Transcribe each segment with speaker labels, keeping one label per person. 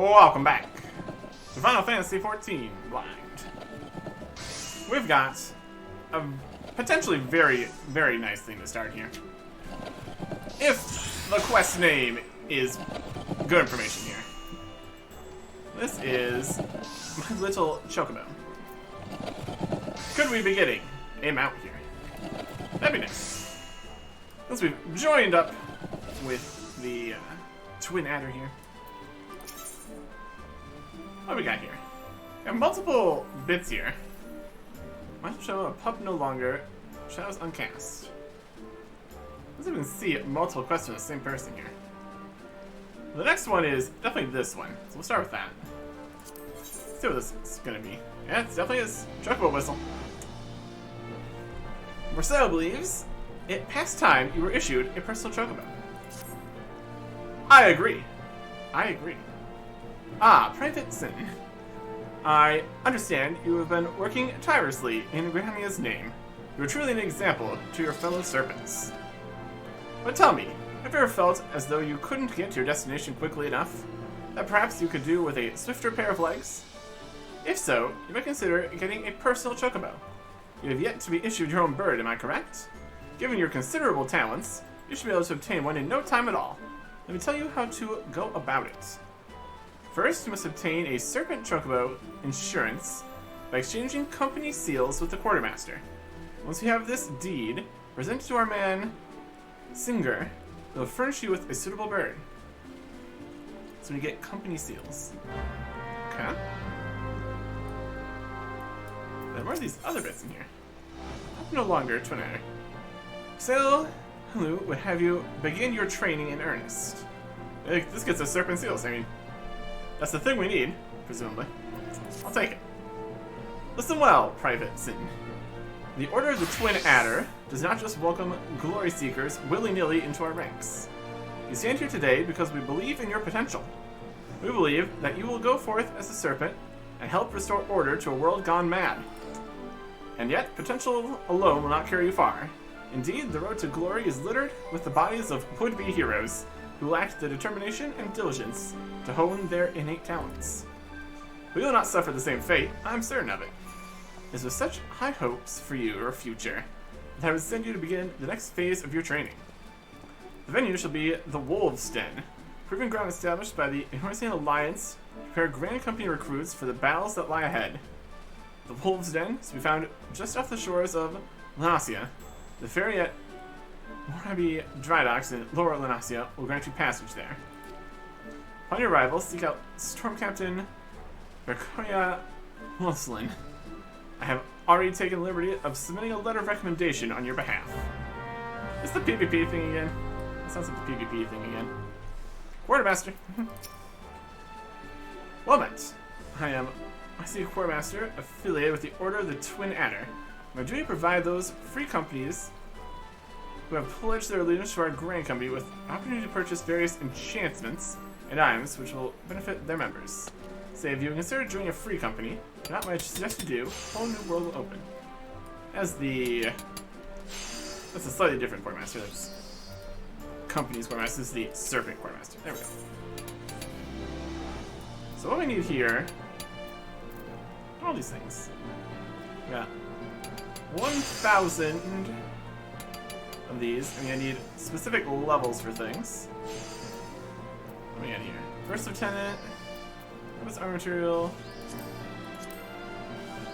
Speaker 1: Welcome back to Final Fantasy XIV Blind. We've got a potentially very, very nice thing to start here. If the quest name is good information here. This is my little chocobo. Could we be getting a mount here? That'd be nice. Since we've joined up with the twin adder here. What do we got here? We have multiple bits here. Might show a pup no longer. Shadows uncast. Let's even see multiple quests from the same person here. The next one is definitely this one. So we'll start with that. Let's see what this is gonna be. Yeah, it's definitely is. Chocobo whistle. Marcel believes it past time you were issued a personal chocobo. I agree. I agree. Ah, Private Sin. I understand you have been working tirelessly in Grahamia's name. You are truly an example to your fellow serpents. But tell me, have you ever felt as though you couldn't get to your destination quickly enough? That perhaps you could do with a swifter pair of legs? If so, you might consider getting a personal chocobo. You have yet to be issued your own bird, am I correct? Given your considerable talents, you should be able to obtain one in no time at all. Let me tell you how to go about it. First, you must obtain a Serpent Chocobo insurance by exchanging company seals with the quartermaster. Once you have this deed, present it to our man, Singer, who will furnish you with a suitable bird. So you get company seals. Okay. Then where are these other bits in here? I'm no longer twin adder. Sail Hulu would have you begin your training in earnest. This gets us Serpent seals, I mean. That's the thing we need, presumably. I'll take it. Listen well, Private Sin. The Order of the Twin Adder does not just welcome glory seekers willy-nilly into our ranks. You stand here today because we believe in your potential. We believe that you will go forth as a serpent and help restore order to a world gone mad. And yet, potential alone will not carry you far. Indeed, the road to glory is littered with the bodies of would-be heroes who lacked the determination and diligence to hone their innate talents. We will not suffer the same fate, I'm certain of it. It is with such high hopes for your future that I would send you to begin the next phase of your training. The venue shall be the Wolves' Den, proving ground established by the Enorsian Alliance to prepare Grand Company recruits for the battles that lie ahead. The Wolves' Den is to be found just off the shores of Lenasia. The ferry at Morabi Dry Docks in Lower Lenasia will grant you passage there. Upon your arrival, seek out Storm Captain Berkoya Muslin. I have already taken the liberty of submitting a letter of recommendation on your behalf. Is the PvP thing again? That sounds like the PvP thing again. Quartermaster. Well met. I see a quartermaster affiliated with the Order of the Twin Adder. My duty to provide those free companies who have pledged their allegiance to our Grand Company with opportunity to purchase various enchantments and items which will benefit their members. Say, if you consider joining a free company, not much suggest you do, a whole new world will open. That's a slightly different quartermaster. That's company's quartermaster. This is the Serpent quartermaster. There we go. So what we need here, all these things. We got 1,000 of these, and I need specific levels for things. What do we got here? First Lieutenant. What's our material?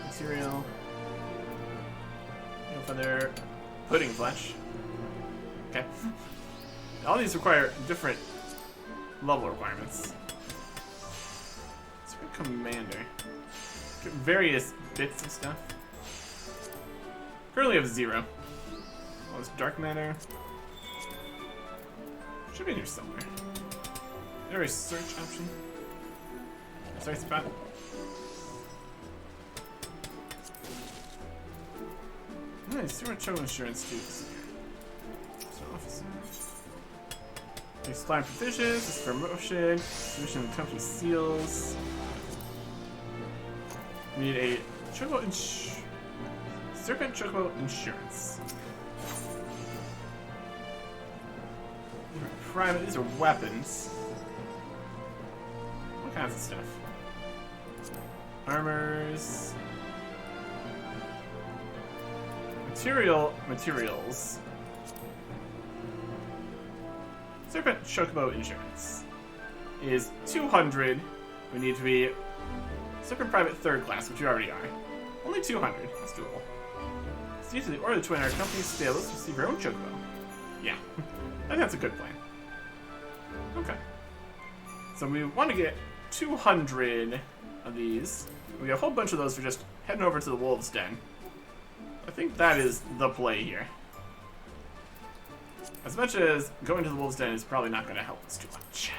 Speaker 1: Material. Feather. Pudding flesh. Okay. All these require different level requirements. Let's go Commander. Get various bits of stuff. Currently have 0. Oh, this dark matter. Should be in here somewhere. Is there a search option? Sorry, spot. Nice, see what Cho Insurance dudes here. So, officer. Supply provisions, this is promotion, distribution of company seals. We need a Serpent Chocobo Insurance. These are weapons. Okay. kinds of stuff. Armors. Materials. Serpent Chocobo insurance is 200. We need to be Serpent Private 3rd class, which you already are. Only 200. That's doable. So usually the Order of the Twin, our company's stables, to receive your own Chocobo. Yeah, I think that's a good plan. Okay. So we want to get 200 of these. We get a whole bunch of those for just heading over to the Wolves' Den. I think that is the play here. As much as going to the Wolves' Den is probably not going to help us too much.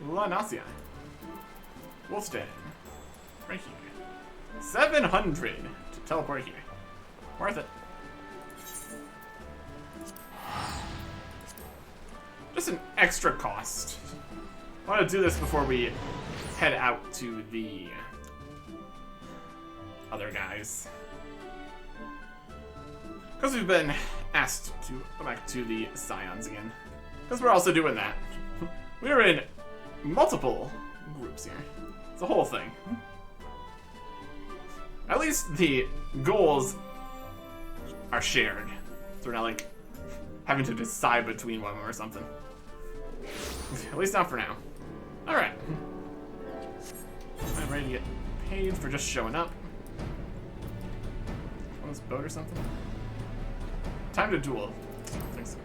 Speaker 1: La Nausea. Wolves' Den. Right here. 700 to teleport here. Worth it. Just an extra cost. I want to do this before we head out to the other guys. Because we've been asked to go back to the Scions again. Because we're also doing that. We are in multiple groups here. It's a whole thing. At least the goals are shared. So we're not like having to decide between one or something. At least not for now. Alright. I'm ready to get paid for just showing up. On this boat or something? Time to duel. I don't think so.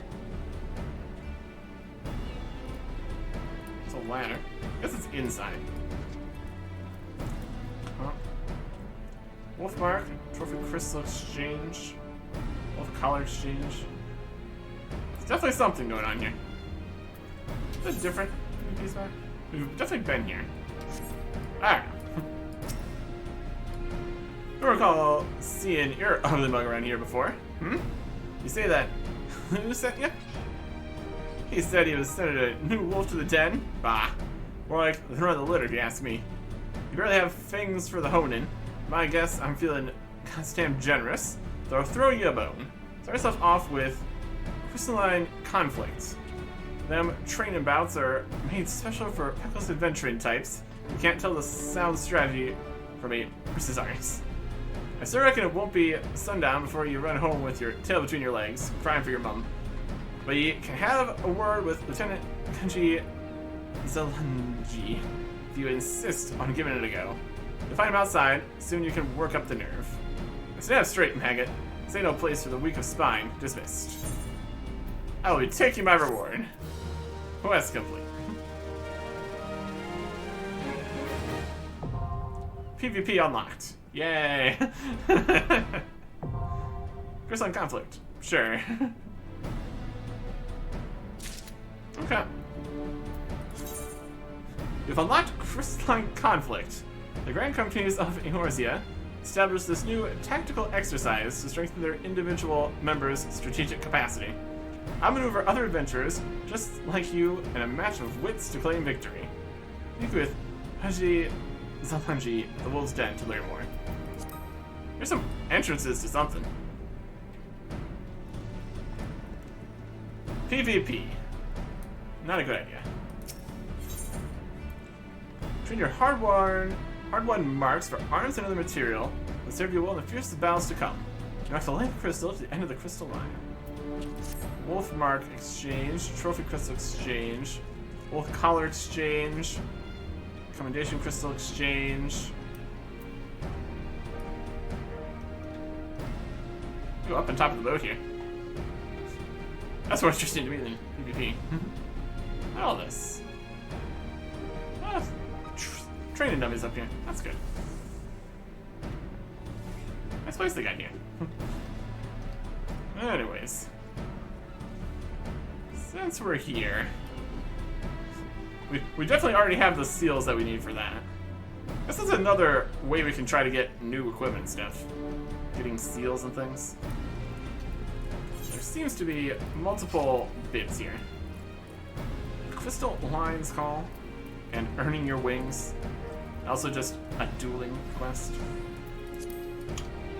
Speaker 1: It's a ladder. I guess it's inside. Huh. Wolfmark, Trophy Crystal Exchange, Wolf Collar Exchange. There's definitely something going on here. Is it different in these maps? We've definitely been here. Alright. I recall seeing your ugly mug around here before. Hmm? You say that who sent you? He said he was sending a new wolf to the den. Bah. More like the run of the litter, if you ask me. You barely have fangs for the honing. My guess, I'm feeling goddamn generous, so I'll throw you a bone. Start yourself off with Crystalline Conflict. Them training bouts are made special for reckless adventuring types. You can't tell the sound strategy from a Precisarius. I still reckon it won't be sundown before you run home with your tail between your legs, crying for your mum. But you can have a word with Lieutenant Kunji Zelunji if you insist on giving it a go. You'll find him outside, soon you can work up the nerve. Stand up straight, maggot. This ain't no place for the weak of spine. Dismissed. I will be taking my reward. Quest complete. PvP unlocked. Yay! Crystalline Conflict. Sure. Okay. You've unlocked Crystalline Conflict. The Grand Companies of Eorzea established this new tactical exercise to strengthen their individual members' strategic capacity. Outmaneuver other adventurers, just like you, in a match of wits to claim victory. Speak with Haji Zalanji, the Wolves' Den, to learn more. There's some entrances to something. PvP. Not a good idea. Train your hard-won marks for arms and other material that serve you well in the fiercest battles to come. You have to link crystal to the end of the crystal line. Wolf Mark Exchange, Trophy Crystal Exchange, Wolf Collar Exchange, Commendation Crystal Exchange. Go up on top of the boat here. That's more interesting to me than PvP. All this. Oh, training dummies up here. That's good. Nice place they got here. Anyways. Since we're here, we definitely already have the seals that we need for that. This is another way we can try to get new equipment stuff. Getting seals and things. There seems to be multiple bits here. Crystal Lion's Call and Earning Your Wings. Also just a dueling quest.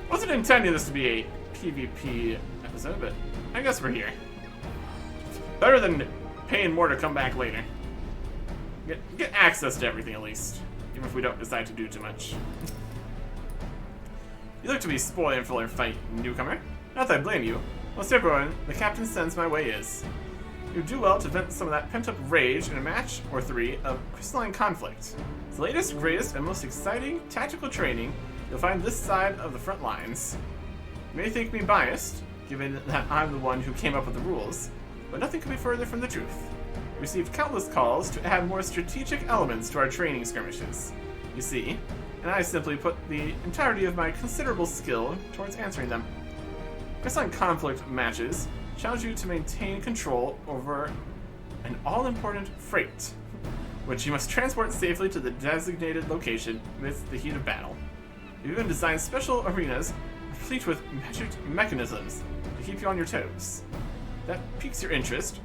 Speaker 1: Wasn't intending this to be a PvP episode, but I guess we're here. Better than paying more to come back later. get access to everything at least, even if we don't decide to do too much. You look to be spoiled for your fight, newcomer. Not that I blame you. Most everyone the captain sends my way is. You do well to vent some of that pent-up rage in a match or 3 of crystalline conflict. It's the latest, greatest, and most exciting tactical training you'll find this side of the front lines. You may think me biased, given that I'm the one who came up with the rules, but nothing could be further from the truth. We received countless calls to add more strategic elements to our training skirmishes. You see, and I simply put the entirety of my considerable skill towards answering them. Crystalline conflict matches challenge you to maintain control over an all-important freight, which you must transport safely to the designated location amidst the heat of battle. You've even designed special arenas complete with magic mechanisms to keep you on your toes. That piques your interest.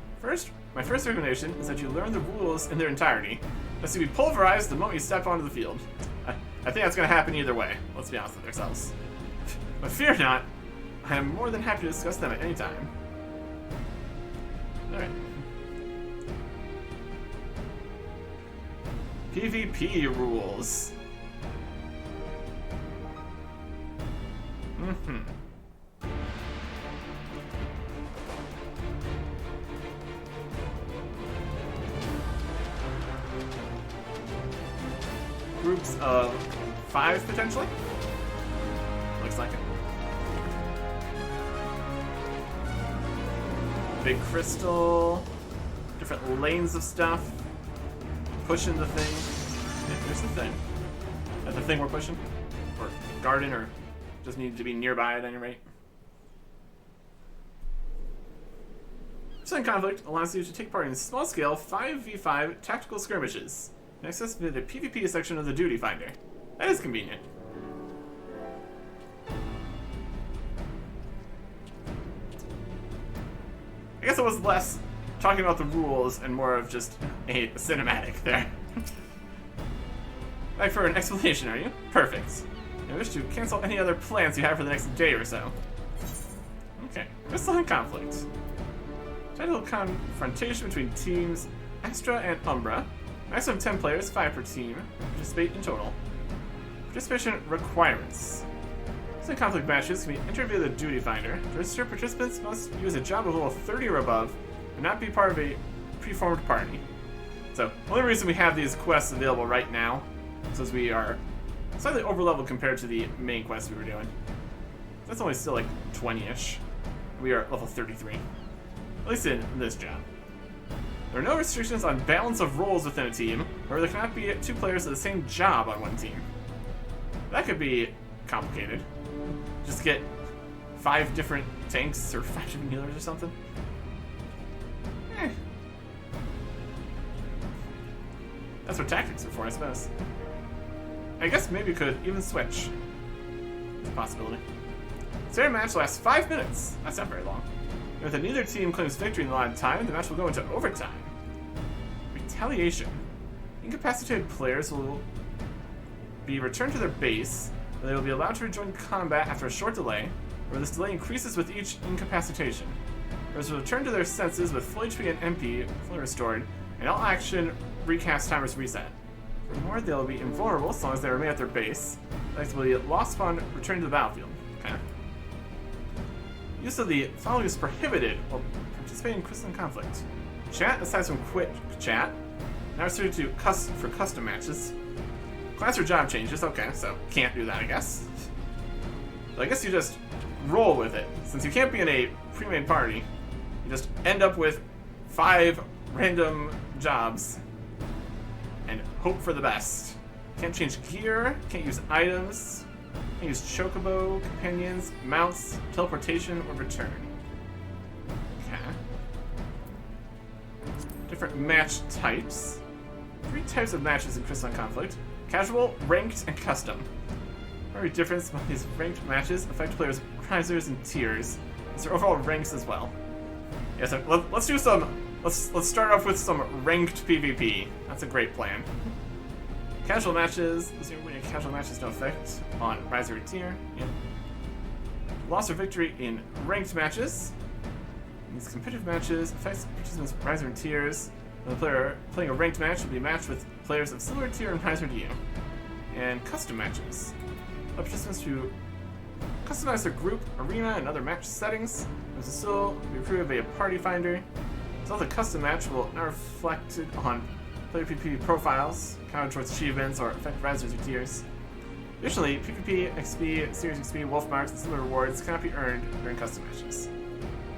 Speaker 1: My first recommendation is that you learn the rules in their entirety, lest you be pulverized the moment you step onto the field. I think that's going to happen either way, let's be honest with ourselves. But fear not, I am more than happy to discuss them at any time. Alright. PvP rules. Groups of 5 potentially? Looks like it. Big crystal, different lanes of stuff, pushing the thing. Yeah, here's the thing. Is that the thing we're pushing? Or garden, or just need to be nearby at any rate? Crystalline conflict allows you to take part in small-scale 5v5 tactical skirmishes. Access to the PvP section of the Duty Finder. That is convenient. I guess it was less talking about the rules and more of just a cinematic there. Back for an explanation, are you? Perfect. I wish to cancel any other plans you have for the next day or so. Okay, crystalline conflict. Title confrontation between teams Astra and Umbra. Maximum 10 players, 5 per team. Participate in total. Participation requirements. Crystalline conflict matches can be entered via the Duty Finder. To register, participants must use a job of level 30 or above and not be part of a preformed party. So, the only reason we have these quests available right now is because we are slightly overleveled compared to the main quest we were doing. That's only still like 20-ish. We are level 33. At least in this job. There are no restrictions on balance of roles within a team, or there cannot be 2 players of the same job on one team. That could be complicated. Just get 5 different tanks or 5 different healers or something. That's what tactics are for, I suppose. I guess maybe we could even switch. It's a possibility. Standard match lasts 5 minutes. That's not very long. And if neither team claims victory in the allotted time, the match will go into overtime. Retaliation. Incapacitated players will be returned to their base, and they will be allowed to rejoin combat after a short delay, where this delay increases with each incapacitation. Players will return to their senses with full HP and MP fully restored, and all action recast timers reset. Furthermore, they will be invulnerable as long as they remain at their base. Likes will be lost upon returning to the battlefield. Okay. Use of the following is prohibited while participating in crystalline conflict. Chat, aside from quick chat, now restricted to for custom matches. Class or job changes, okay, so can't do that, I guess. So I guess you just roll with it. Since you can't be in a pre-made party, you just end up with 5 random jobs and hope for the best. Can't change gear, can't use items, can't use chocobo, companions, mounts, teleportation, or return. Okay. Different match types. 3 types of matches in Crystalline Conflict. Casual, ranked, and custom. Primary difference among these ranked matches affect players' risers and tiers. It's their overall ranks as well. Yeah, so let's do some. Let's start off with some ranked PvP. That's a great plan. Casual matches. Winning casual matches no effect on riser or tier. Yep. Loss or victory in ranked matches. These competitive matches affects participants' riser and tiers. The player playing a ranked match will be matched with players of similar tier and riser to you. And custom matches. Allow participants to customize their group, arena, and other match settings. This will still be recruited via Party Finder. So the custom match will not reflected on player PvP profiles, counted towards achievements, or affect risers or tiers. Additionally, PvP, XP, Series XP, Wolf Marks, and similar rewards cannot be earned during custom matches.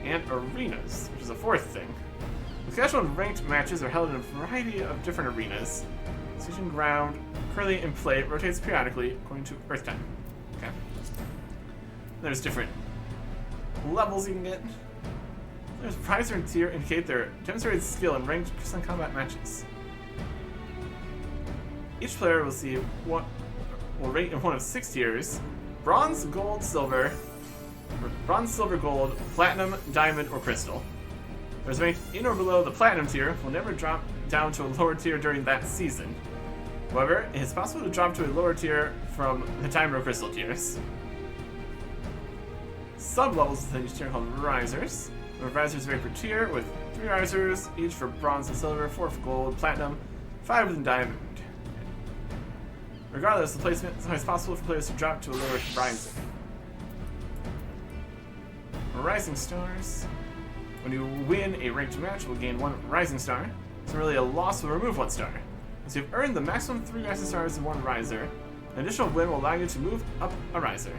Speaker 1: And arenas, which is a fourth thing. The casual and ranked matches are held in a variety of different arenas. Station ground, currently in play, rotates periodically according to Earth time. Okay. There's different levels you can get. There's prize and tier indicate their demonstrated skill in ranked Crystalline combat matches. Each player will see what will rate in one of 6 tiers: bronze, gold, silver, bronze, silver, gold, platinum, diamond, or crystal. Those ranked in or below the platinum tier will never drop down to a lower tier during that season. However, it is possible to drop to a lower tier from the diamond or crystal tiers. Sub-levels within each tier are called risers. The risers vary per tier, with 3 risers, each for bronze and silver, 4 for gold, platinum, 5 within diamond. Regardless, the placement is always possible for players to drop to a lower riser. Rising stars. When you win a ranked match, you will gain 1 rising star. Similarly, a loss will remove 1 star. So you've earned the maximum 3 rising stars and 1 riser. An additional win will allow you to move up a riser.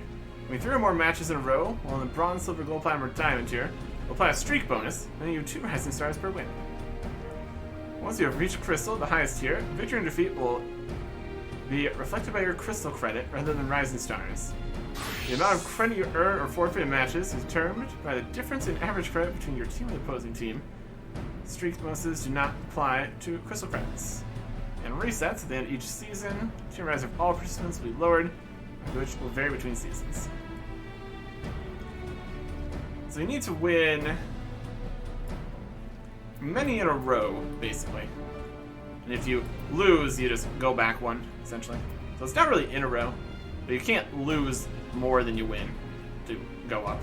Speaker 1: When you 3 or more matches in a row, while in the bronze, silver, gold, platinum, or diamond tier, you'll apply a streak bonus, and you 2 rising stars per win. Once you have reached crystal, the highest tier, victory and defeat will be reflected by your crystal credit rather than rising stars. The amount of credit you earn or forfeit in matches is determined by the difference in average credit between your team and the opposing team. Streak bonuses do not apply to crystal credits. And resets at the end of each season, team rise of all participants will be lowered, which will vary between seasons. So you need to win many in a row, basically. And if you lose, you just go back 1, essentially. So it's not really in a row, but you can't lose more than you win to go up,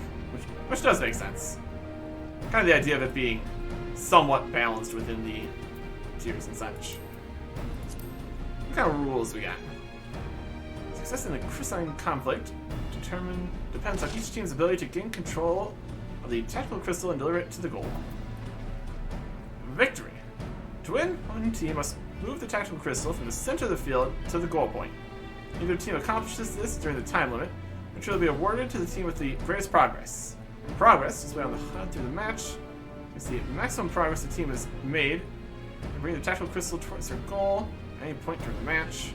Speaker 1: which does make sense. Kind of the idea of it being somewhat balanced within the tiers and such. What kind of rules we got? Success in a crystalline conflict depends on each team's ability to gain control of the tactical crystal and deliver it to the goal. Victory. To win, one team must move the tactical crystal from the center of the field to the goal point. Either team accomplishes this during the time limit, which will be awarded to the team with the greatest progress. Progress, displayed on the HUD through the match, is the maximum progress the team has made in bringing the tactical crystal towards their goal at any point during the match,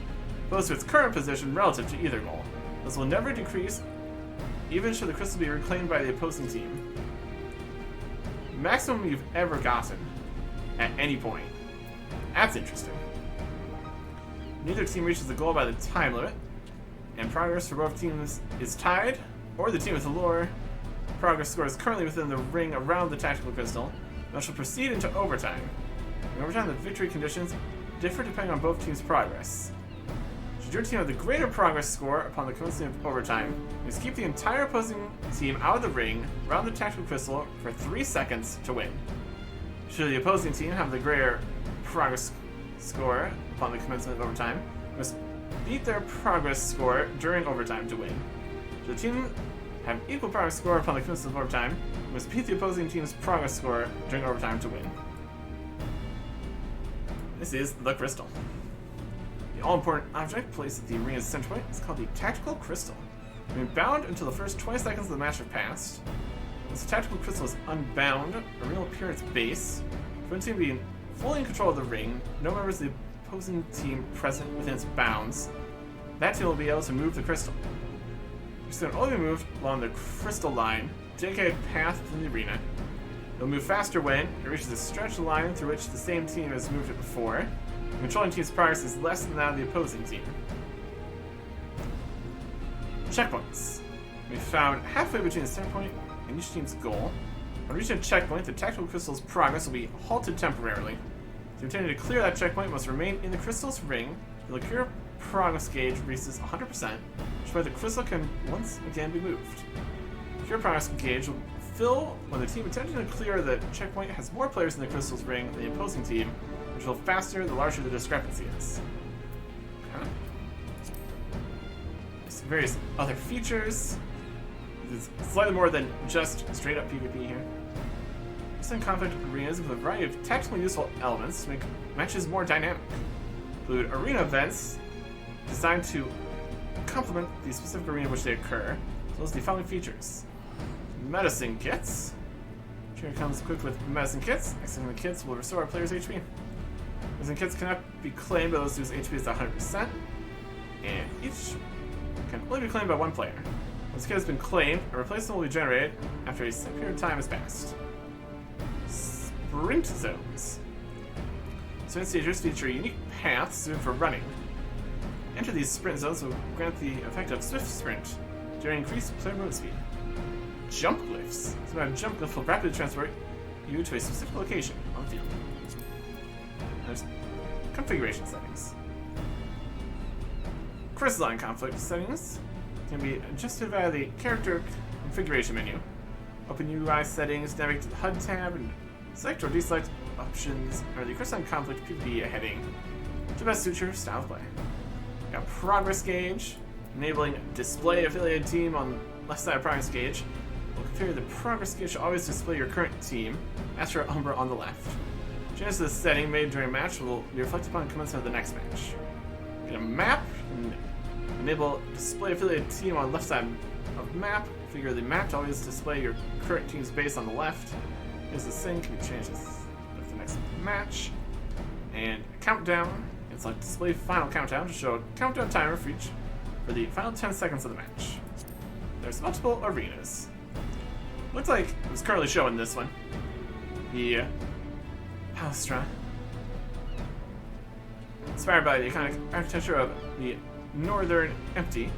Speaker 1: opposed to its current position relative to either goal. This will never decrease, even should the crystal be reclaimed by the opposing team. Maximum you've ever gotten at any point. That's interesting. Neither team reaches the goal by the time limit, and progress for both teams is tied, or the team with the lower progress score is currently within the ring around the tactical crystal, and shall proceed into overtime. In overtime, the victory conditions differ depending on both teams' progress. Should your team have the greater progress score upon the commencement of overtime, you must keep the entire opposing team out of the ring around the tactical crystal for 3 seconds to win. Should the opposing team have the greater progress score upon the commencement of overtime, you must beat their progress score during overtime to win. Should the team have equal progress score upon the commencement of overtime, you must beat the opposing team's progress score during overtime to win. This is the crystal. The all-important object placed at the arena's center point is called the tactical crystal. Being bound until the first 20 seconds of the match have passed. Once the tactical crystal is unbound, a ring will appear at its base. For one team being fully in control of the ring, no members of the opposing team present within its bounds, that team will be able to move the crystal. The crystal can only be moved along the crystal line, dedicated path within the arena. It will move faster when it reaches a stretched line through which the same team has moved it before. The controlling team's progress is less than that of the opposing team. Checkpoints. We found halfway between the center point and each team's goal. On reaching a checkpoint, the tactical crystal's progress will be halted temporarily. The intended to clear that checkpoint must remain in the crystal's ring until the clear progress gauge reaches 100%, which way the crystal can once again be moved. The clear progress gauge will fill when the team attempting to clear the checkpoint has more players in the crystal's ring than the opposing team, which will faster the larger the discrepancy is. Okay. There's some various other features. It's slightly more than just straight up PvP here. Some conflict arenas with a variety of tactically useful elements to make matches more dynamic. Include arena events designed to complement the specific arena in which they occur, as well as the following features. Medicine kits. Here comes equipped with medicine kits. Accessing the kits will restore a player's HP. Medicine kits cannot be claimed by those whose HP is 100%, and each can only be claimed by one player. Once a kit has been claimed, a replacement will be generated after a set period of time has passed. Sprint zones. Sprint stages feature unique paths suited for running. Enter these sprint zones will grant the effect of swift sprint during increased player movement speed. Jump glyphs. So a jump glyph will rapidly transport you to a specific location on the field. There's configuration settings. Crystalline conflict settings can be adjusted via the character configuration menu. Open UI settings, navigate to the HUD tab, and select or deselect options or the Crystalline conflict PvP heading to best suit your style of play. Got progress gauge, enabling display affiliated team on left side of progress gauge. We'll configure the progress gauge to always display your current team, as for Umbra on the left. Changes to this setting made during a match will be reflected upon commencement of the next match. Get a map, and enable display affiliated team on left side of map. Configure the map to always display your current team's base on the left. Here's the sync, we change this to the next match. And countdown, it's like display final countdown to show a countdown timer for the final 10 seconds of the match. There's multiple arenas. Looks like it was currently showing this one. The Palestra. Inspired by the iconic architecture of the Northern Empty,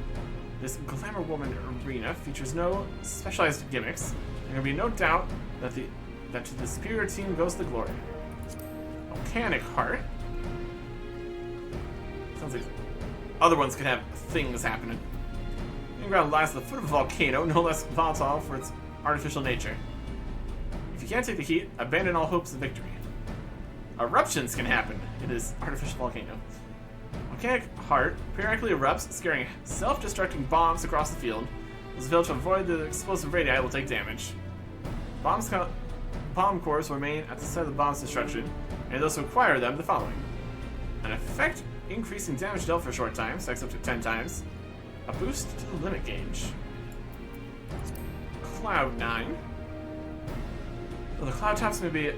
Speaker 1: this Glamour Woman arena features no specialized gimmicks. There can be no doubt that to the superior team goes the glory. Volcanic Heart. Sounds like other ones could have things happening. The ground lies at the foot of a volcano, no less volatile for its artificial nature. If you can't take the heat, abandon all hopes of victory. Eruptions can happen. It is artificial volcano. Volcanic Heart periodically erupts, scaring self-destructing bombs across the field. Those failed to avoid the explosive radii will take damage. Bomb cores will remain at the site of the bomb's destruction, and those who acquire them the following. An effect increasing damage dealt for a short time, stacks up to 10 times. A boost to the limit gauge. Cloud 9. Though the cloud tops may be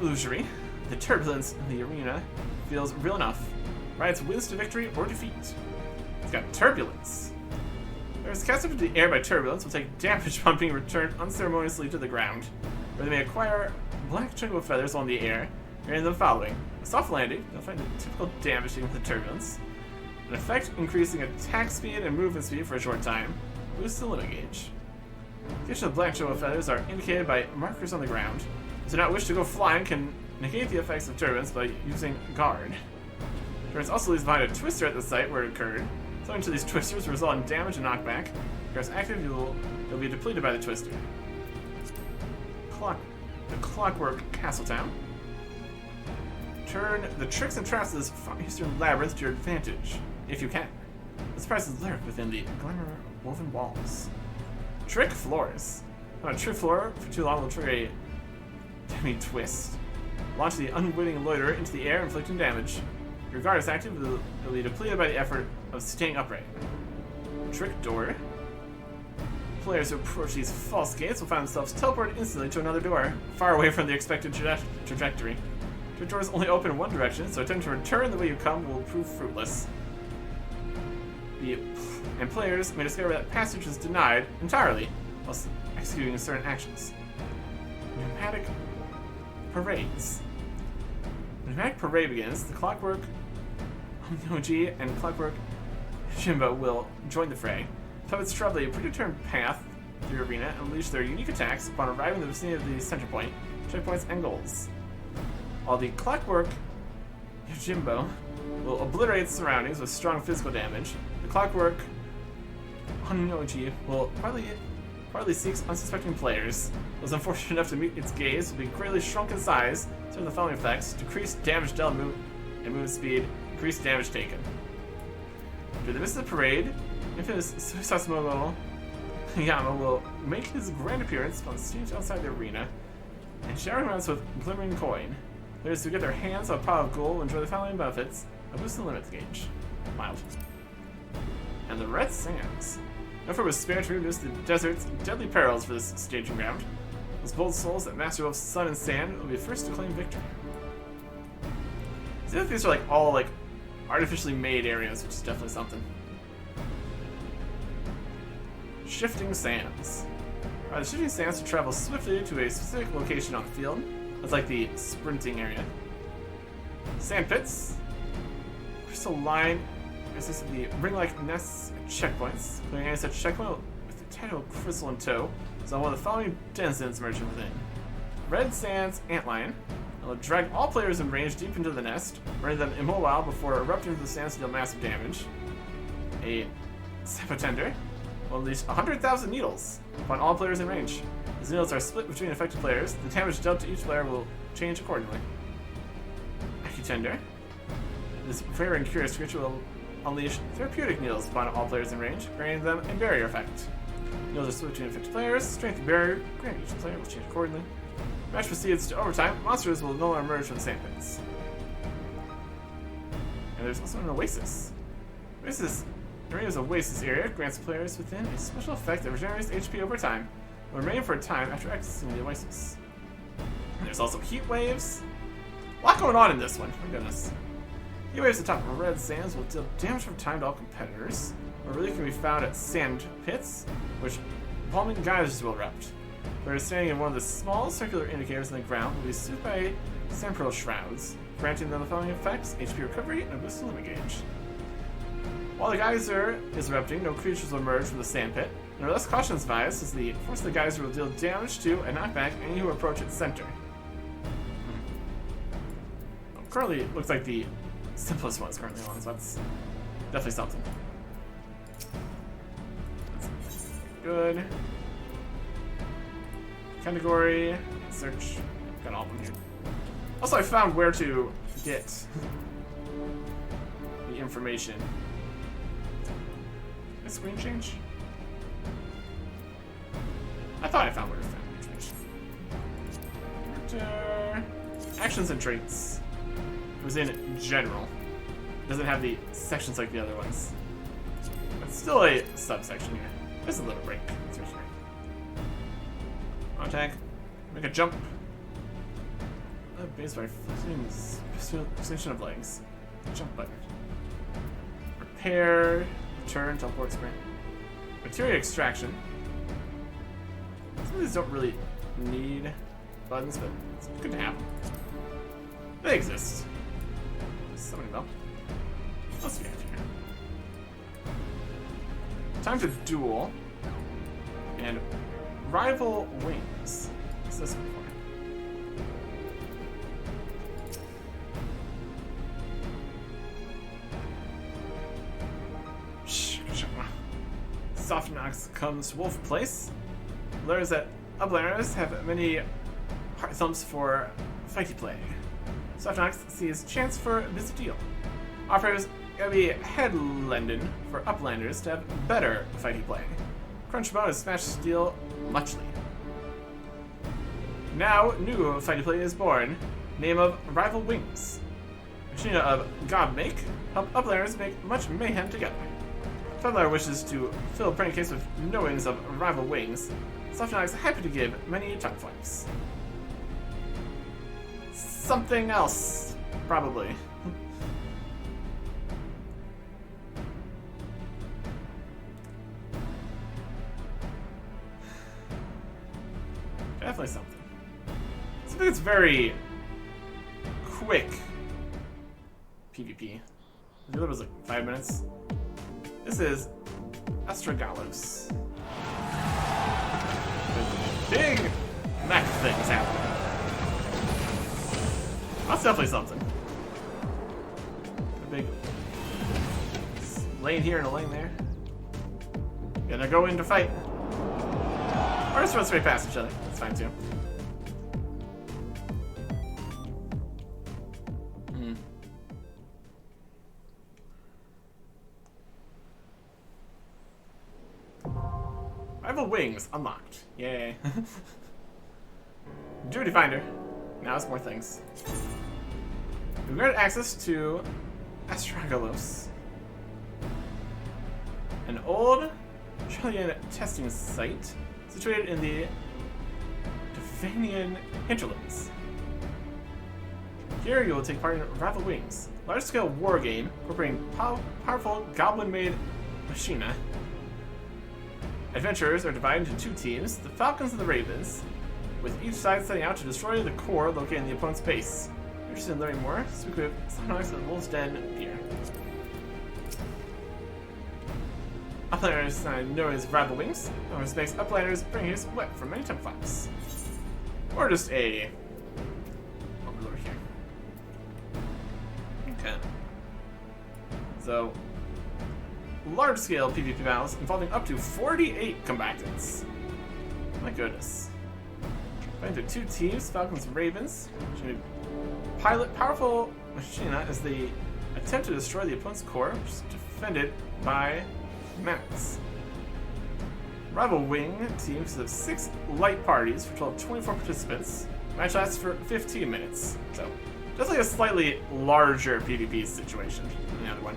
Speaker 1: illusory, the turbulence in the arena feels real enough. Rides wins to victory or defeat. It's got turbulence. Players cast up into the air by turbulence will take damage from being returned unceremoniously to the ground, where they may acquire black jungle feathers on the air, granting them following. A soft landing, they'll find the typical damage taken with the turbulence. An effect increasing attack speed and movement speed for a short time. Boosts the limit gauge. Location of black jungle feathers are indicated by markers on the ground. Those who do not wish to go flying can negate the effects of turbulence by using guard. Turbulence also leaves behind a twister at the site where it occurred. Throwing to these twisters will result in damage and knockback. If it's active, you'll be depleted by the twister. The Clockwork Castletown. Turn the tricks and traps of this Far Eastern labyrinth to your advantage, if you can. The surprises lurk within the glamour woven walls. Trick floors. On a trick floor for too long will trigger a demi-twist. Launch the unwitting loiterer into the air, inflicting damage. If your guard is active, it will be depleted by the effort of staying upright. Trick door. Players who approach these false gates will find themselves teleported instantly to another door, far away from the expected trajectory. Trick doors only open in one direction, so attempting to return the way you come will prove fruitless. And players may discover that passage is denied entirely while executing certain actions. Pneumatic parades. When the pneumatic parade begins, the Clockwork Omnioji and Clockwork Jimbo will join the fray. Puppets travel a predetermined path through the arena and unleash their unique attacks upon arriving in the vicinity of the center point, checkpoints, and goals. While the Clockwork Yojimbo will obliterate surroundings with strong physical damage, the Clockwork Onyoji will quietly partly seeks unsuspecting players. Those unfortunate enough to meet its gaze will be greatly shrunk in size, so the following effects: decreased damage dealt and movement speed, increased damage taken. During the midst of the parade, infamous Sasmogo Yama will make his grand appearance on the stage outside the arena and shower around with glimmering coin. Players who get their hands on a pile of gold will enjoy the following benefits: a boost in the limit gauge. Mild. And the Red Sands. No effort was spared to reduce the desert's deadly perils for this staging ground. Those bold souls that master both sun and sand will be the first to claim victory. See, these are like all like artificially made areas, which is definitely something. Shifting sands. The shifting sands to travel swiftly to a specific location on the field. That's like the sprinting area. Sand pits. Crystal line consists of the ring-like nests and checkpoints. Clearing any such checkpoint with the title crystal in tow. So one of the following denizens emerging within. Red Sands Antlion. It will drag all players in range deep into the nest, rendering them immobile before erupting into the sands to deal massive damage. A Sepatender will unleash 100,000 needles upon all players in range. As needles are split between affected players, the damage dealt to each player will change accordingly. Acutender. This rare and curious creature will unleash therapeutic needles upon all players in range, granting them a barrier effect. Needles are split between affected players, strength and barrier, granting each player will change accordingly. Match proceeds to overtime, monsters will no longer emerge from the sand pits. And there's also an Oasis. The arena's Oasis area grants players within a special effect that regenerates HP over time, will remain for a time after exiting the Oasis. And there's also heat waves. A lot going on in this one, my goodness. Heat waves atop Red Sands will deal damage from time to all competitors. A relief can be found at sand pits, which palming geysers will erupt. Players standing in one of the small circular indicators in the ground will be soothed by sand pearl shrouds, granting them the following effects: HP recovery and a boost in limit gauge. While the geyser is erupting, no creatures will emerge from the sand pit. And less caution is advised, as the force of the geyser will deal damage to and knock back any who approach its center. Well, currently, it looks like the simplest one is currently on, so that's definitely something. That's good. Category, search, got all of them here. Also, I found where to get the information. Did screen change? I thought I found where to find the information. Actions and traits. It was in general. It doesn't have the sections like the other ones. It's still a subsection here. There's a little break. It's right here. Attack. Make a jump. Based by position of legs. Jump button. Repair. Return. Teleport sprint. Materia extraction. Some of these don't really need buttons, but it's good to have them. They exist. Summoning bell. Let's get here. Time to duel. And rival wings. What's this one for? Softnox comes to Wolf Place. Learns that uplanders have many heart thumps for fighty play. Softnox sees chance for a busy deal. Offers gotta be headlending for uplanders to have better fighty play. Crunch bonus smash steel muchly. Now new fighty play is born. Name of Rival Wings. Machina of God Make help uplanders make much mayhem together. Fedlar wishes to fill a prank case with knowings of Rival Wings. Softnox is happy to give many tongue flaps. Something else, probably. Definitely something. Something that's very quick PvP. The other was like 5 minutes. This is Astragallos. Big mech things happening. That's definitely something. A big lane here and a lane there. Gonna go in to fight. Or just run straight past each other. That's fine too. Rival wings unlocked. Yay. Duty finder. Now it's more things. We've got access to Astragolos, an old Trillian testing site situated in the Devanian hinterlands. Here you will take part in Rival Wings, a large-scale war game incorporating powerful goblin-made machina. Adventurers are divided into two teams, the Falcons and the Ravens, with each side setting out to destroy the core located in the opponent's base. Interested in learning more? Speak with Sonox and Wolf's Den here. Uplanders known as Rival Wings, which makes Uplanders bringers wet from many temple files. Or just a overlord here. Okay. So, large-scale PvP battles involving up to 48 combatants. My goodness. Into two teams, Falcons and Ravens, which pilot powerful machina as they attempt to destroy the opponent's core, which is defended by mats. Rival Wing teams of 6 light parties for a total of 24 participants. Match lasts for 15 minutes. So, definitely a slightly larger PvP situation than the other one.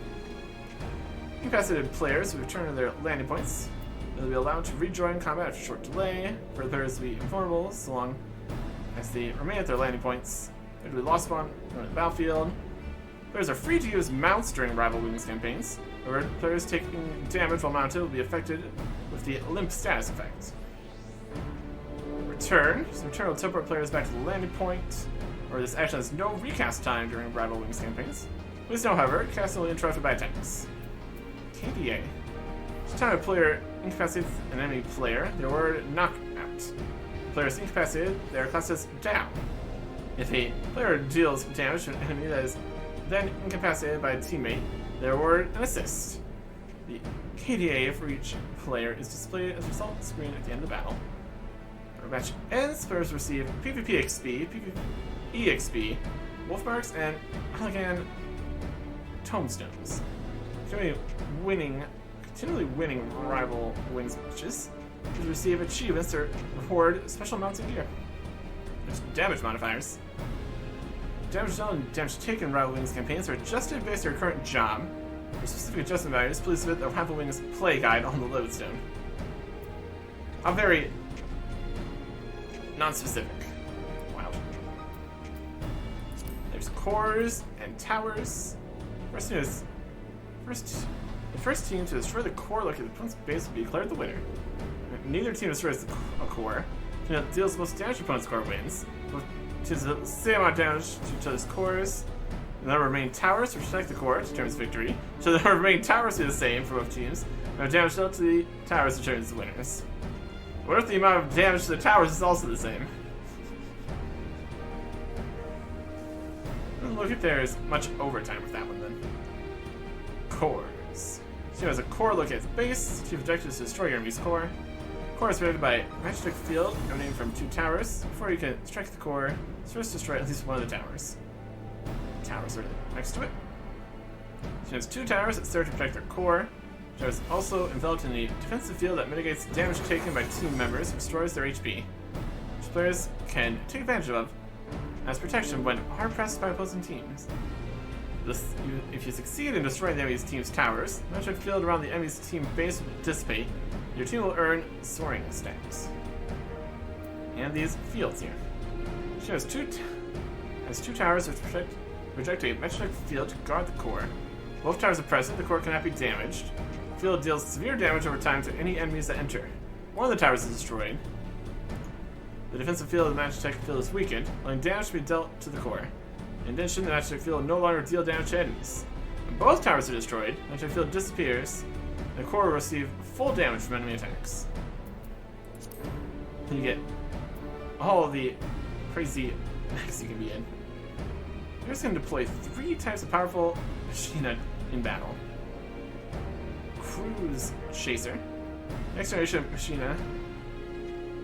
Speaker 1: Incapacitated players who return to their landing points. They'll be allowed to rejoin combat after a short delay. For players to be invulnerable so long as they remain at their landing points. They're to be lost upon the battlefield. Players are free to use mounts during Rival Wings campaigns. However, players taking damage while mounted will be affected with the limp status effect. Return. So return will teleport players back to the landing point, or this action has no recast time during Rival Wings campaigns. Please know, however, casting will be interrupted by attacks. KDA. Each time a player incapacitates an enemy player, they are awarded knockout. If players incapacitated, they are classed as down. If a player deals damage to an enemy that is then incapacitated by a teammate, they are awarded an assist. The KDA for each player is displayed as a result screen at the end of the battle. When the match ends, players receive PvP XP, PvE XP, wolf marks, and Allegan tomestones. Continually winning Rival Wings matches, you receive achievements that reward special amounts of gear. There's damage modifiers. Damage done and damage taken in Rival Wings campaigns are adjusted based on your current job. For specific adjustment values, please visit the Rival Wings play guide on the lodestone. How very non-specific. Wild. There's cores and towers. The first team to destroy the core located at the opponent's base will be declared the winner. Neither team destroys a core. The team that deals the most damage to opponent's core wins. Both teams deal the same amount of damage to each other's cores. The number of remaining towers to protect the core determines victory. So the number of remaining towers will be the same for both teams. The amount of damage dealt to the towers determines the winners. What if the amount of damage to the towers is also the same? Doesn't look like there's much overtime with that one then. Cores. So as a core located at the base, chief objective is to destroy your enemy's core. Core is protected by a magic field emanating from 2 towers. Before you can strike the core, first destroy at least one of the towers. Towers are next to it. She has 2 towers that serve to protect their core. She is also enveloped in the defensive field that mitigates damage taken by team members and restores their HP, which players can take advantage of as protection when hard pressed by opposing teams. If you succeed in destroying the enemy's team's towers, the magic field around the enemy's team base will dissipate. Your team will earn soaring stacks. And these fields here. She has two towers which project a magic field to guard the core. Both towers are present, the core cannot be damaged. The field deals severe damage over time to any enemies that enter. One of the towers is destroyed. The defensive field of the magic field is weakened, allowing damage to be dealt to the core. In addition, the magic field will no longer deal damage to enemies. When both towers are destroyed, the magic field disappears, and the core will receive full damage from enemy attacks. You get all the crazy mechs you can be in. You're just going to deploy 3 types of powerful machina in battle. Cruise Chaser. Next generation machina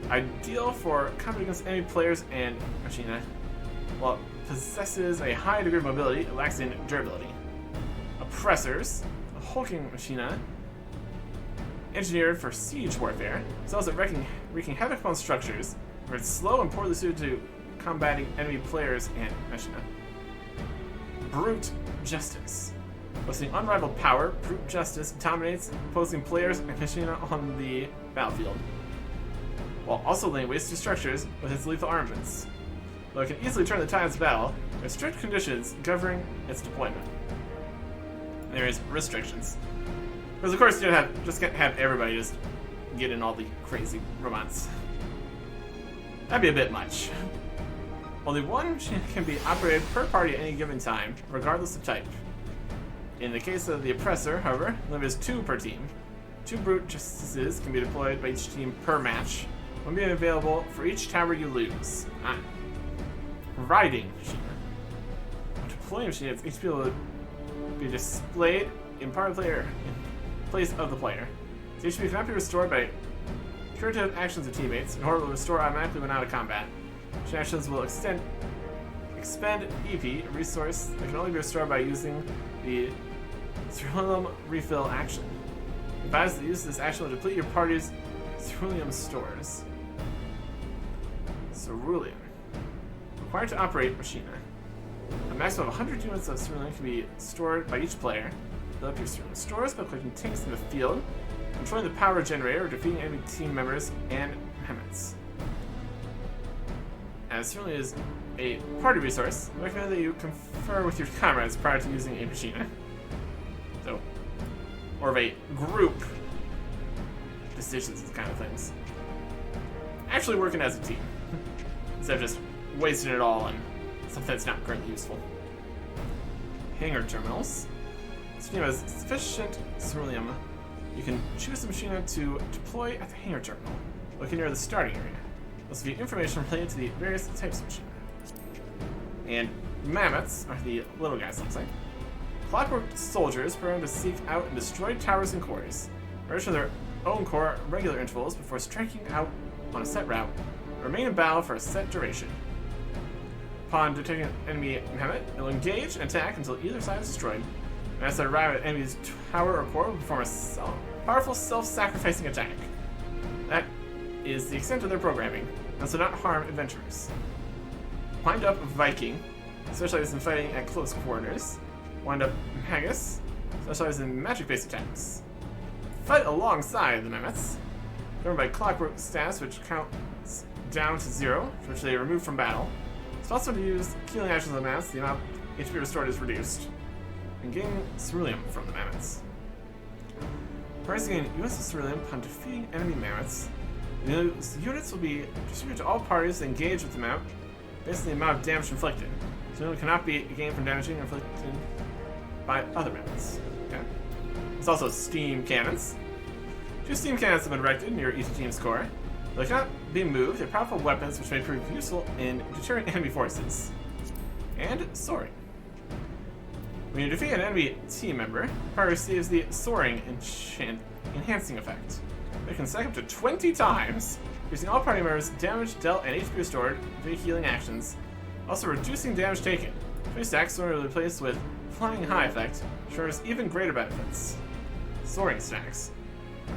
Speaker 1: Ideal for combat against enemy players and machina. While it possesses a high degree of mobility, it lacks in durability. Oppressors, a hulking machina, engineered for siege warfare, excels at wreaking havoc on structures, where it's slow and poorly suited to combating enemy players and machina. Brute Justice. Boasting unrivaled power, Brute Justice dominates opposing players and machina on the battlefield, while also laying waste to structures with its lethal armaments. Though it can easily turn the tides of battle, there are strict conditions governing its deployment. There is restrictions. Because of course you just can't have everybody just get in all the crazy robots. That'd be a bit much. Only one machine can be operated per party at any given time, regardless of type. In the case of the Oppressor, however, the limit is 2 per team. 2 Brute Justices can be deployed by each team per match, one being available for each tower you lose. Riding machine. Deploying machine, each HP will be displayed in place of the player. So HP cannot be restored by curative actions of teammates, nor will restore automatically when out of combat. Machine actions will expend EP, a resource that can only be restored by using the Ceruleum refill action. Advise that the use of this action will deplete your party's Ceruleum stores. Ceruleum. Required to operate machina. A maximum of 100 units of Ceruleum can be stored by each player. Fill up your Ceruleum stores by collecting tanks in the field, controlling the power generator, or defeating enemy team members and behemoths. As Ceruleum is a party resource, I recommend that you confer with your comrades prior to using a machina. So, more of a group decisions and kind of things. Actually working as a team, instead of just wasting it all on something that's not currently useful. Hangar terminals. This team has sufficient Ceruleum. You can choose the machina to deploy at the hangar terminal, located near the starting area. This will be information related to the various types of machina. And mammoths are the little guys, looks like. Clockwork soldiers programmed to seek out and destroy towers and quarries. Merge from their own core at regular intervals before striking out on a set route. Remain in battle for a set duration. Upon detecting an enemy mammoth, it will engage and attack until either side is destroyed. And as they arrive at enemy's tower or core, will perform a powerful self-sacrificing attack. That is the extent of their programming, and so not harm adventurers. Wind Up Viking, specializes in fighting at close quarters. Wind Up Magus, specializes in magic-based attacks. Fight alongside the mammoths, governed by clockwork stats which counts down to 0, which they remove from battle. It's also to use healing actions on the mammoths, the amount HP restored is reduced. And gaining Ceruleum from the mammoths. Pricing in US Ceruleum upon defeating enemy mammoths. The units will be distributed to all parties that engage with the mammoth, based on the amount of damage inflicted. Ceruleum cannot be gained from damaging or inflicted by other mammoths. Okay. There's also steam cannons. 2 steam cannons have been erected near each team's core. They cannot be moved. They're powerful weapons which may prove useful in deterring enemy forces. And soaring. When you defeat an enemy team member, the party receives the soaring enhancing effect. It can stack up to 20 times, reducing all party members' damage dealt and HP restored via healing actions, also reducing damage taken. 20 stacks soaring will be replaced with flying high effect, ensures even greater benefits. Soaring stacks.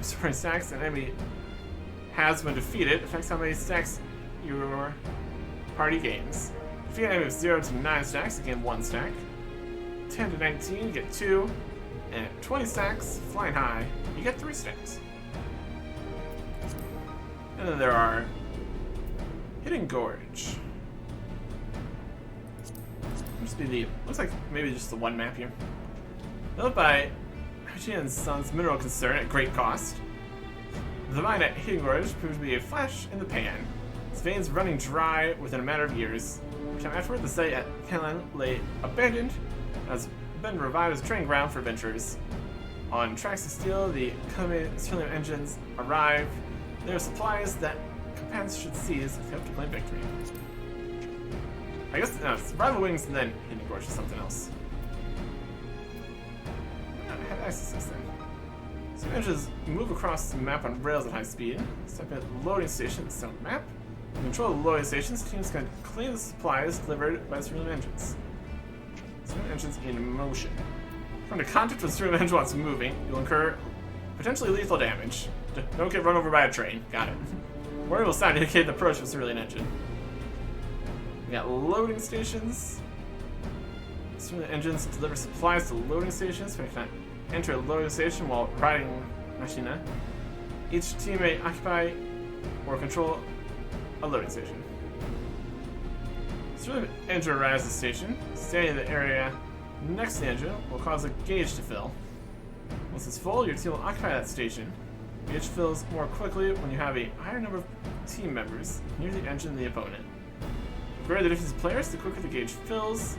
Speaker 1: Soaring stacks an enemy has when defeated affects how many stacks your party gains. Defeat an enemy with 0 to 9 stacks, you gain 1 stack. 10 to 19, you get 2. And at 20 stacks, flying high, you get 3 stacks. And then there are Hidden Gorge. Looks like maybe just the one map here. Built by Hachi and Sons Mineral Concern at great cost. The mine at Hidden Gorge proved to be a flash in the pan. Its veins running dry within a matter of years. Time afterward, the site at Kenlan lay abandoned, has been revived as a training ground for adventurers. On tracks of steel, the Ceruleum engines arrive. There are supplies that companions should seize if they hope to claim victory. I guess Survival Wings and then Hidden Gorge is something else. I had access to this thing. So engines move across the map on rails at high speed. Step at loading stations on the map. To control the loading stations, teams can claim the supplies delivered by the cerulean engines. Cerulean engines in motion. Come into contact with the cerulean engine while it's moving, you'll incur potentially lethal damage. Don't get run over by a train. Got it. Warning will sound to indicate the approach of the cerulean engine. We got loading stations. Cerulean engines deliver supplies to loading stations. We can enter a loading station while riding Machina. Each team may occupy or control a loading station. Cerulean engine arrives at the station. Standing in the area next to the engine will cause a gauge to fill. Once it's full, your team will occupy that station. The gauge fills more quickly when you have a higher number of team members near the engine than the opponent. The greater the difference of players, the quicker the gauge fills.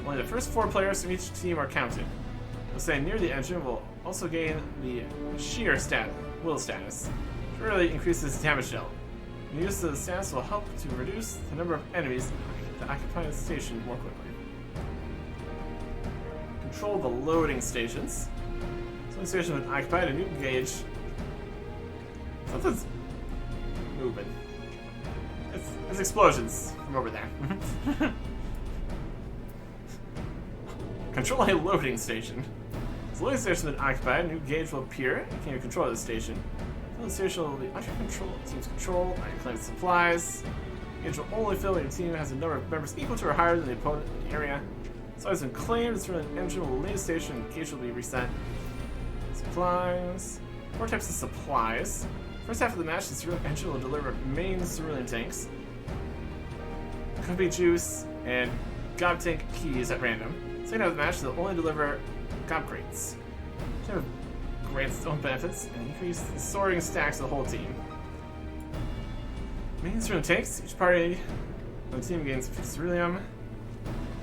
Speaker 1: Only the first 4 players from each team are counted. Those staying near the engine will also gain the sheer will status, which really increases damage dealt. The use of the status will help to reduce the number of enemies that occupy the station more quickly. Control the loading stations. Loading station when occupied, a new gauge. Something's moving. It's explosions from over there. Control a loading station. As the loading station is occupied, a new gauge will appear. You can control the station. The loading station will be under control. Team's control. I can claim supplies. The gauge will only fill when your team has a number of members equal to or higher than the opponent in the area. So as been claimed, the engine will leave the station. The gauge will be reset. Supplies. 4 types of supplies. First half of the match, the cerulean engine will deliver main cerulean tanks, Copy Juice, and Gob Tank keys at random. Second half of the match, they'll only deliver Gob Crates. Each have grants its own benefits and increase the soaring stacks of the whole team. Main cerulean tanks, each party on the team gains 50 ceruleum.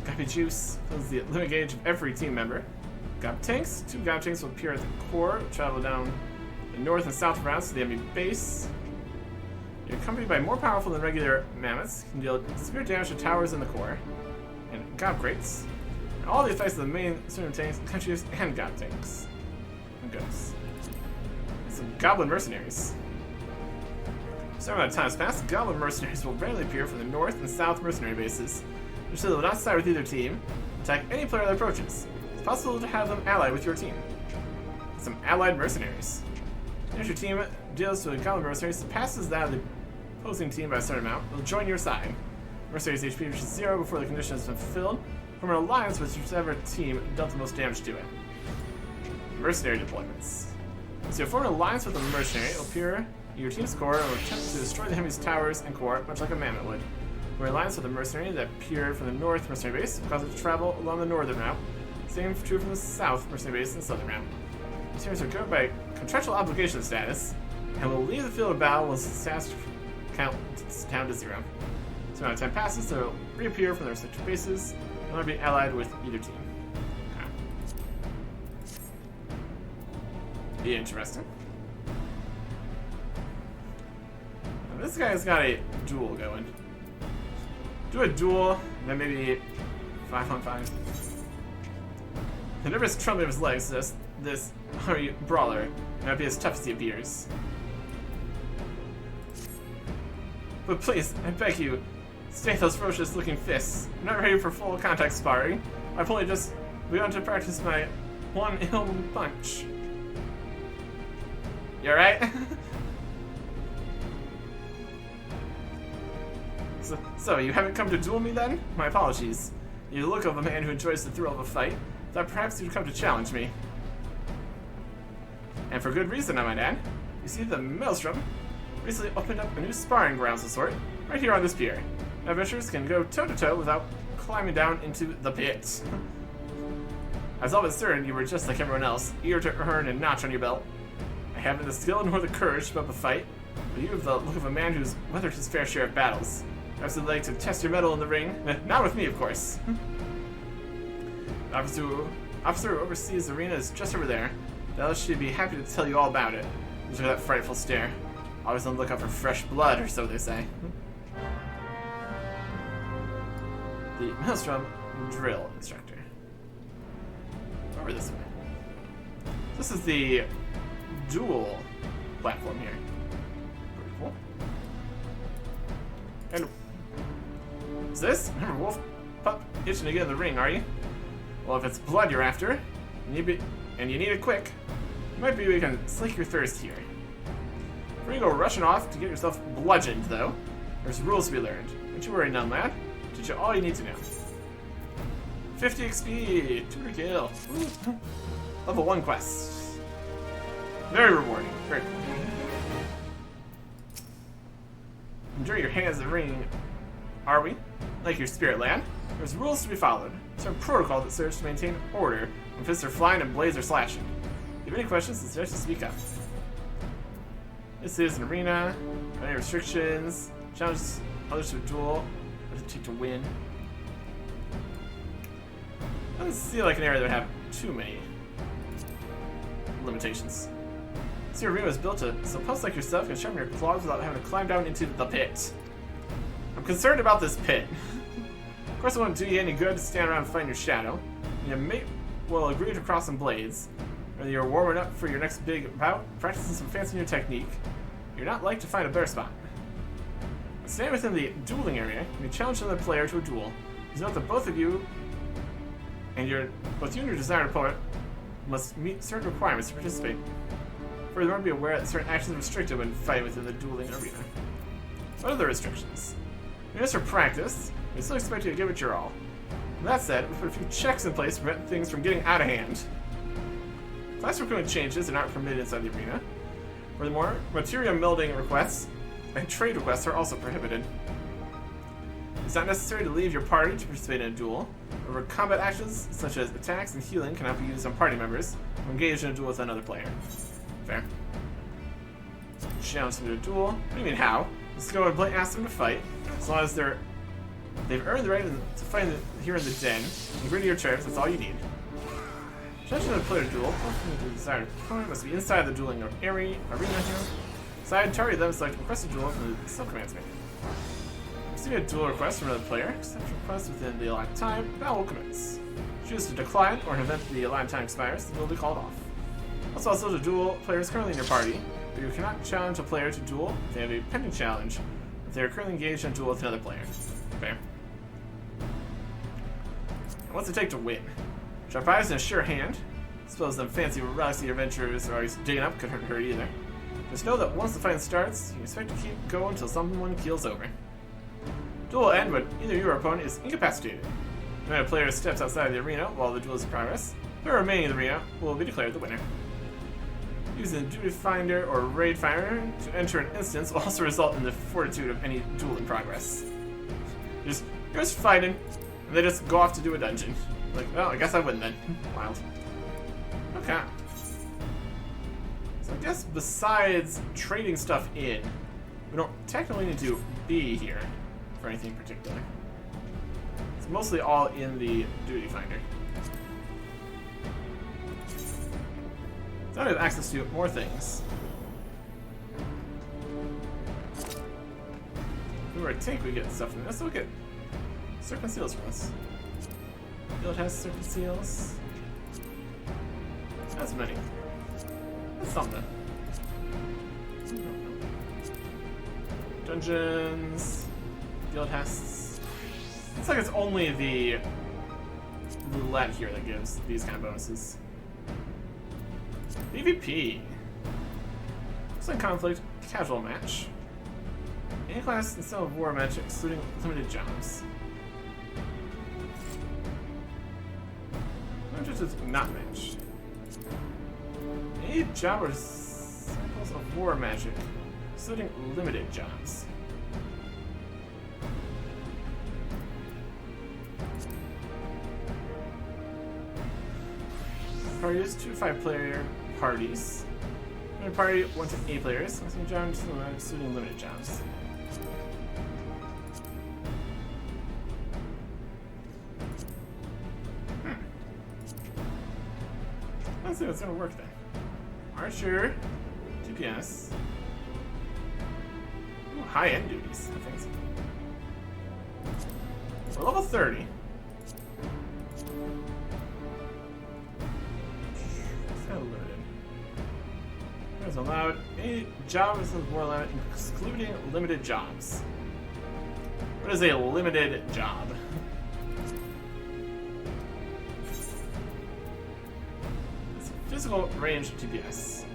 Speaker 1: Copy Juice fills the limit gauge of every team member. Gob Tanks, 2 Gob Tanks will appear at the core, travel down the north and south routes to the enemy base. You're accompanied by more powerful than regular mammoths, can deal severe damage to towers in the core, and Gob Crates. And all the effects of the main cerulean tanks, countries, and Gob Tanks. Who goes? Some Goblin Mercenaries. So amount of time has passed, Goblin Mercenaries will randomly appear from the north and south mercenary bases. Which they will not side with either team, attack any player that approaches. It's possible to have them allied with your team. Some allied mercenaries. If your team deals to a Goblin Mercenary that passes that of the opposing team by a certain amount, they'll join your side. Mercenary's HP reaches 0 before the condition has been fulfilled. Form an alliance with whichever team dealt the most damage to it. Mercenary deployments. So you form an alliance with a mercenary, it'll appear in your team's core and will attempt to destroy the enemy's towers and core, much like a mammoth would. We're in alliance with a mercenary that appeared from the north mercenary base, will cause it to travel along the northern route. Same true from the south mercenary base and southern route. Mercenaries are governed by contractual obligation status, and will leave the field of battle once the stats count down to 0. So amount of time passes, so they'll reappear from their respective bases, and they'll be allied with either team. Okay. Be interesting. Now, this guy's got a duel going. Do a duel, and then maybe 5-on-5. The nervous trembling of his legs suggests this brawler may not be as tough as he appears. But please, I beg you, stay those ferocious looking fists. I'm not ready for full contact sparring. I've only just begun to practice my one ill punch. You alright? So, you haven't come to duel me then? My apologies. You look of a man who enjoys the thrill of a fight. Thought perhaps you'd come to challenge me. And for good reason, I might add. You see, the Maelstrom recently opened up a new sparring grounds of sort, right here on this pier. Adventurers can go toe-to-toe without climbing down into the pit. I was always certain you were just like everyone else, eager to earn a notch on your belt. I haven't the skill nor the courage to put up a fight, but you have the look of a man who's weathered his fair share of battles. Perhaps you'd like to test your mettle in the ring. Not with me, of course. The officer who oversees the arena is just over there. Dallas should be happy to tell you all about it. Look at that frightful stare. Always on the lookout for fresh blood, or so they say. The Maelstrom drill instructor. Over this way. This is the dual platform here. Pretty cool. And is this? Remember, wolf pup itching to get in the ring, are you? Well, if it's blood you're after, and you need it quick, you might be able to slake your thirst here. Before you go rushing off to get yourself bludgeoned, though, there's rules to be learned. Don't you worry, none, lad. Teach you all you need to know. 50 XP, tutor kill. Ooh. Level 1 quest. Very rewarding. Very cool. Enjoy your hands in the ring, are we? Like your spirit land, there's rules to be followed. Some protocol that serves to maintain order when fists are flying and blades are slashing. If you have any questions, suggest you speak up. This is an arena. Any restrictions? Challenge others to a duel. What does it take to win? Doesn't seem like an area that would have too many limitations. This arena was built so punks like yourself can sharpen your claws without having to climb down into the pit. I'm concerned about this pit. Of course, it won't do you any good to stand around and find your shadow. Your mate will agree to cross some blades. Whether you're warming up for your next big bout, practicing some fancy new technique, you're not like to find a better spot. Staying within the dueling area, you challenge another player to a duel. Please note that both you and your desired opponent must meet certain requirements to participate. Furthermore, be aware that certain actions are restricted when fighting within the dueling arena. What are the restrictions? Just for practice, we still expect you to give it your all. With that said, we put a few checks in place to prevent things from getting out of hand. Class recruitment changes are not permitted inside the arena. Furthermore, material melding requests and trade requests are also prohibited. It's not necessary to leave your party to participate in a duel. However, combat actions such as attacks and healing cannot be used on party members who engage in a duel with another player. Fair. Challenge them to a duel. What do you mean how? Just go and ask them to fight. As long as they've earned the right to fight here in the den, and agree to your terms, that's all you need. Challenge them to play a duel. The desired opponent must be inside the dueling arena here. Side target them, select request a duel from the sub-commands menu. Receive a duel request from another player. Accept your request within the allotted time. Battle will commence. Choose to decline, or in an event the allotted time expires, the duel will be called off. Also, the duel players currently in your party, but you cannot challenge a player to duel if they have a pending challenge, if they are currently engaged in a duel with another player. Fair. And what's it take to win? Sharp eyes and a sure hand. I suppose them fancy rusty adventurers are always digging up couldn't hurt either. Just know that once the fight starts, you expect to keep going until someone keels over. Duel will end when either your opponent is incapacitated. When a player steps outside of the arena while the duel is in progress, the remaining in the arena will be declared the winner. Using the Duty Finder or Raid Finder to enter an instance will also result in the fortitude of any duel in progress. You're just fighting, and they just go off to do a dungeon. Like, well, I guess I win then. Wild. Okay. So I guess besides trading stuff in, we don't technically need to be here for anything particular. It's mostly all in the Duty Finder. So I have access to more things. If we were a tank, we get stuff from this. Let's look at Serpent Seals from us. Guild has Serpent Seals. That's many. That's something. Dungeons. Guild has. Looks like it's only the roulette here that gives these kind of bonuses. PvP. Some conflict, casual match. Any class and some of war match excluding limited jobs. Not just as not match. Any job or cycles of war magic, excluding limited jobs. Parties, 2 to 5 player parties. Limited party, 1 to 8 players. Maximum jobs, excluding limited jobs. Let's see what's gonna work then. Archer, DPS. Ooh, high-end duties, I think so. We're level 30. It's kind of limited. is allowed. Any job is more allowed, excluding limited jobs. What is a limited job? It's physical range TPS.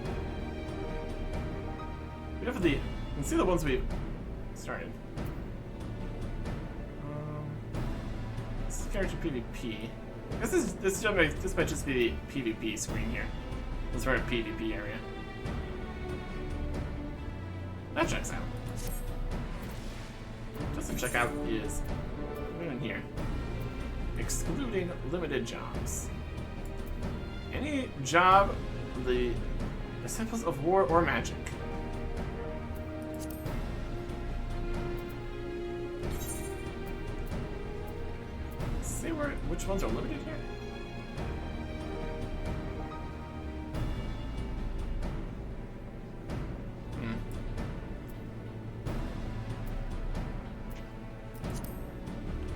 Speaker 1: We have the. You can see the ones we started. This is character PvP. I guess this might just be the PvP screen here. This is for a PvP area. That checks out. Doesn't check out is what in here. Excluding limited jobs. Any job the symbols of war or magic. Let's see which ones are limited here.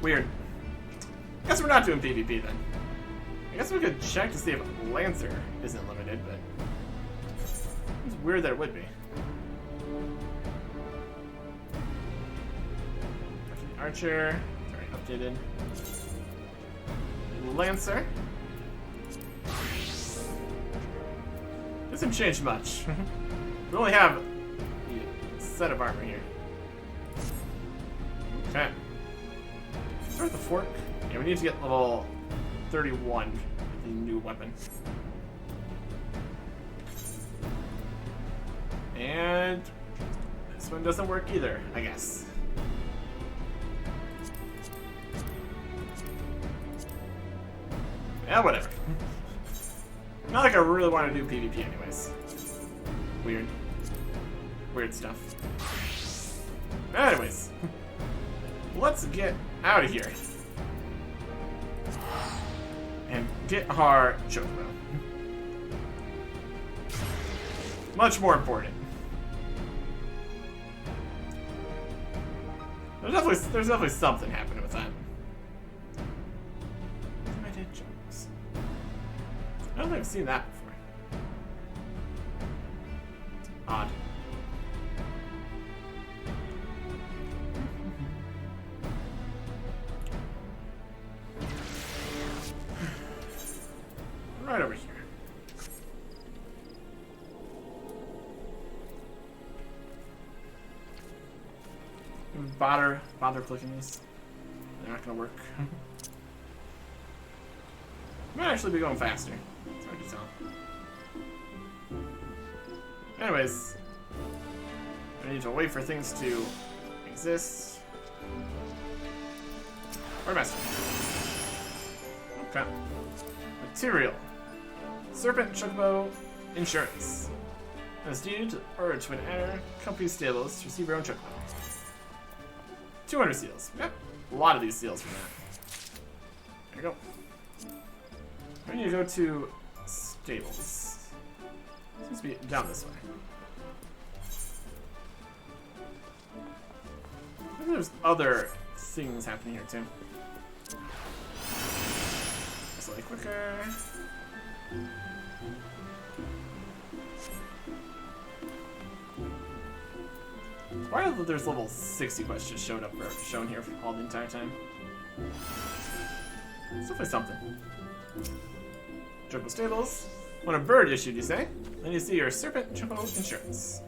Speaker 1: Weird. Guess we're not doing PvP then. I guess we could check to see if Lancer isn't limited, but it's weird that it would be. Archer, sorry, updated. Lancer. Doesn't change much. We only have a set of armor here. Okay. Start with the fork. Yeah, we need to get level 31 with the new weapon. And this one doesn't work either, I guess. Yeah, whatever. Not like I really want to do PvP anyways. Weird. Weird stuff. Anyways. Let's get out of here. And get our chocobo. Much more important. There's definitely something happening with that. Limited jobs. I don't think I've seen that before. Odd. Right over here. Bother clicking these. They're not gonna work. Might actually be going faster. It's hard to tell. Anyways, I need to wait for things to exist. Or master. Okay. Material. Serpent, chocobo, insurance. As needed to urge when enter company stables to receive your own chocobo. 200 seals. Yep. A lot of these seals from that. There you go. I need to go to stables. It seems to be down this way. I think there's other things happening here too. Slightly quicker. Why are there's level 60 quests just shown here for all the entire time? It's definitely something. Chocobo stables. When a bird issued, you say? Then you see your Serpent Chocobo insurance.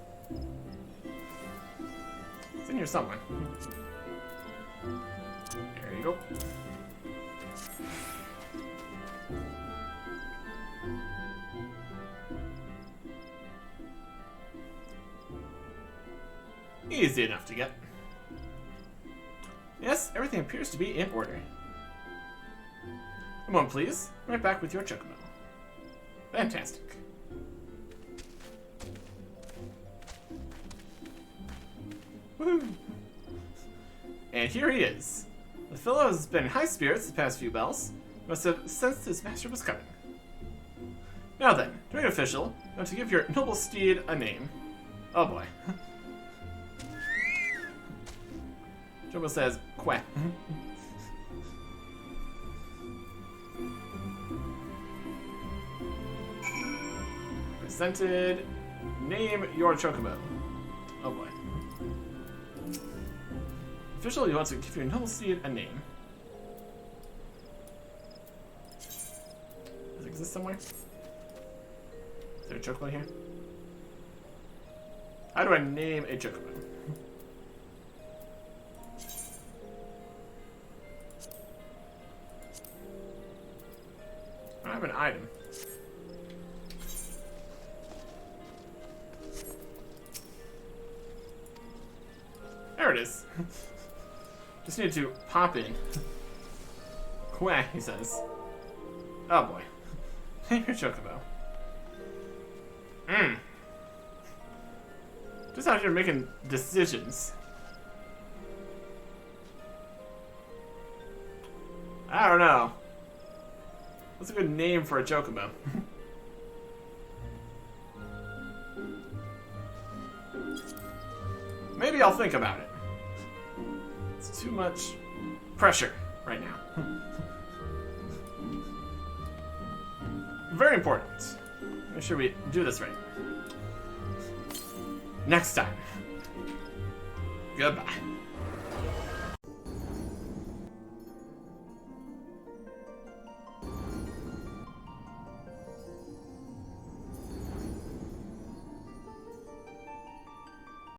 Speaker 1: It's in here somewhere. There you go. Easy enough to get. Yes, everything appears to be in order. Come on, please. Right back with your chocobo. Fantastic. Woohoo! And here he is. The fellow has been in high spirits the past few bells. Must have sensed his master was coming. Now then, to make it official, I want to give your noble steed a name. Oh boy. Chocobo says, Quack. Presented Name your chocobo. Oh boy. Officially wants to give your noble steed a name. Does it exist somewhere? Is there a chocobo here? How do I name a chocobo? I don't have an item. There it is. Just need to pop in. Quack, he says. Oh boy. Name your chocobo. Just out here making decisions. I don't know. What's a good name for a chocobo? Maybe I'll think about it. It's too much pressure right now. Very important. Make sure we do this right. Next time. Goodbye.